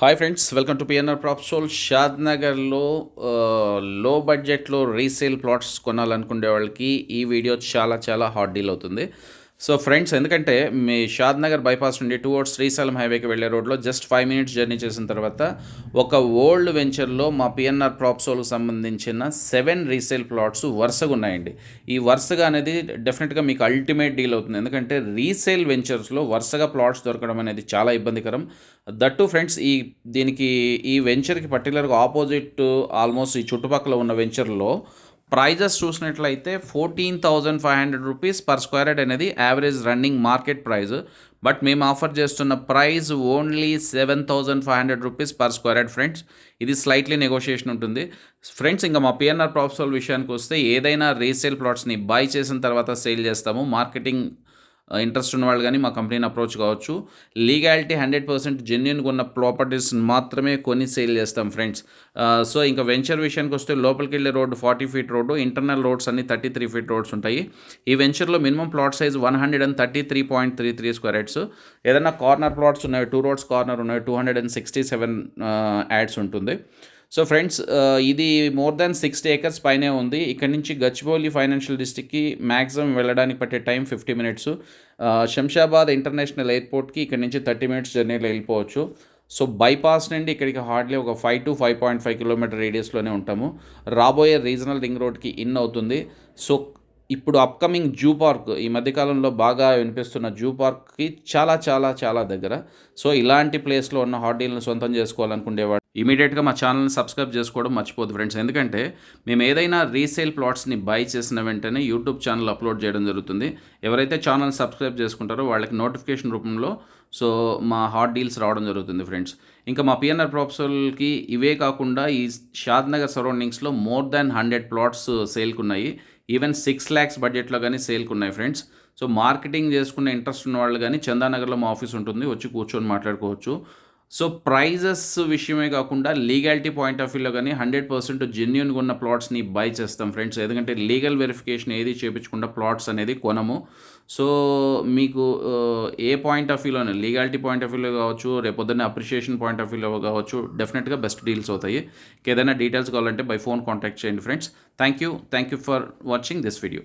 Hi friends, welcome to PNR ప్రాప్సోల్. షాద్ నగర్లో లో బడ్జెట్లో రీసేల్ ప్లాట్స్ కొనాలనుకునే వాళ్ళకి ఈ వీడియో చాలా చాలా హాట్ డీల్ అవుతుంది. సో ఫ్రెండ్స్, ఎందుకంటే మీ షాద్ నగర్ బైపాస్ నుండి టువర్డ్స్ శ్రీశైలం హైవేకి వెళ్ళే రోడ్లో జస్ట్ 5 minutes జర్నీ చేసిన తర్వాత ఒక ఓల్డ్ వెంచర్లో మా పిఎన్ఆర్ ప్రాప్సోల్కి సంబంధించిన 7 రీసేల్ ప్లాట్స్ వరుసగా ఉన్నాయండి. ఈ వరుసగా అనేది డెఫినెట్గా మీకు అల్టిమేట్ డీల్ అవుతుంది. ఎందుకంటే రీసేల్ వెంచర్స్లో వరుసగా ప్లాట్స్ దొరకడం అనేది చాలా ఇబ్బందికరం. దట్టు ఫ్రెండ్స్, ఈ వెంచర్కి పర్టికులర్గా ఆపోజిట్ ఆల్మోస్ట్ ఈ చుట్టుపక్కల ఉన్న వెంచర్లో ప్రైజెస్ చూసినట్లయితే 14,500 రూపీస్ పర్ స్క్వేర్ యార్డ్ అనేది average running market price. But మేము ఆఫర్ చేస్తున్న price only 7,500 rupees per square yard friends. ఇది స్లైట్లీ నెగోషియేషన్ ఉంటుంది ఫ్రెండ్స్. ఇంకా మా పిఎన్ఆర్ ప్రాప్సోల్ విషయానికి వస్తే ఏదైనా రీసేల్ ప్లాట్స్ని బై చేసిన తర్వాత సేల్ చేస్తాము. మార్కెటింగ్ ఇంట్రెస్ట్ ఉన్న వాళ్ళు కానీ మా కంపెనీని అప్రోచ్ కావచ్చు. లీగాలిటీ 100% జెన్యున్గా ఉన్న ప్రాపర్టీస్ మాత్రమే కొని సేల్ చేస్తాం ఫ్రెండ్స్. సో ఇంకా వెంచర్ విషయానికి వస్తే లోపలికి వెళ్ళే road 40 feet road, internal roads అన్ని 33 feet రోడ్స్ ఉంటాయి. ఈ వెంచర్లో minimum plot size 133.33 square yards. ఏదైనా కార్నర్ ప్లాట్స్ ఉన్నాయి, 2 roads కార్నర్ ఉన్నాయి, 267 యాడ్స్ ఉంటుంది. సో ఫ్రెండ్స్, ఇది మోర్ దాన్ 60 acres పైనే ఉంది. ఇక్కడ నుంచి గచ్చిబౌలి ఫైనాన్షియల్ డిస్ట్రిక్ట్కి మ్యాక్సిమం వెళ్ళడానికి పట్టే టైం 50 minutes. శంషాబాద్ ఇంటర్నేషనల్ ఎయిర్పోర్ట్కి ఇక్కడ నుంచి 30 minutes జర్నీలో వెళ్ళిపోవచ్చు. సో బైపాస్ నుండి ఇక్కడికి హార్డ్లీ ఒక 5 to 5.5 kilometer రేడియస్లోనే ఉంటాము. రాబోయే రీజనల్ రింగ్ రోడ్కి ఇన్ అవుతుంది. సో ఇప్పుడు అప్కమింగ్ జూ పార్క్, ఈ మధ్యకాలంలో బాగా వినిపిస్తున్న జూ పార్క్కి చాలా చాలా చాలా దగ్గర. సో ఇలాంటి ప్లేస్లో ఉన్న హాట్ డీల్ని సొంతం చేసుకోవాలనుకునేవాడు ఇమీడియట్గా మా ఛానల్ని సబ్స్క్రైబ్ చేసుకోవడం మర్చిపోదు ఫ్రెండ్స్. ఎందుకంటే మేము ఏదైనా రీసేల్ ప్లాట్స్ని బై చేసిన వెంటనే యూట్యూబ్ ఛానల్ అప్లోడ్ చేయడం జరుగుతుంది. ఎవరైతే ఛానల్ సబ్స్క్రైబ్ చేసుకుంటారో వాళ్ళకి నోటిఫికేషన్ రూపంలో సో మా హాట్ డీల్స్ రావడం జరుగుతుంది ఫ్రెండ్స్. ఇంకా మా పిఎన్ఆర్ ప్రాప్సోల్కి ఇవే కాకుండా ఈ షాద్ నగర్ సరౌండింగ్స్లో మోర్ దాన్ 100 plots సేల్కి ఉన్నాయి. ఈవెన్ 6 lakhs బడ్జెట్లో కానీ సేల్కి ఉన్నాయి ఫ్రెండ్స్. సో మార్కెటింగ్ చేసుకునే ఇంట్రెస్ట్ ఉన్న వాళ్ళు కానీ చందానగర్లో మా ఆఫీస్ ఉంటుంది, వచ్చి కూర్చొని మాట్లాడుకోవచ్చు. సో ప్రైజెస్ విషయమే కాకుండా లీగాలిటీ పాయింట్ ఆఫ్ వ్యూలో కానీ 100% జెన్యున్గా ఉన్న ప్లాట్స్ని బై చేస్తాం ఫ్రెండ్స్. ఎందుకంటే లీగల్ వెరిఫికేషన్ ఏది చేయించకుండా ప్లాట్స్ అనేది కొనము. సో మీకు ఏ పాయింట్ ఆఫ్ వ్యూలోనే, లీగాలిటీ పాయింట్ ఆఫ్ వ్యూలో కావచ్చు, రేపొద్దున్న అప్రిషియేషన్ పాయింట్ ఆఫ్ వ్యూలో కావచ్చు, డెఫినెట్గా బెస్ట్ డీల్స్ అవుతాయి. ఏదైనా డీటెయిల్స్ కావాలంటే బై ఫోన్ కాంటాక్ట్ చేయండి friends. Thank you for watching this video.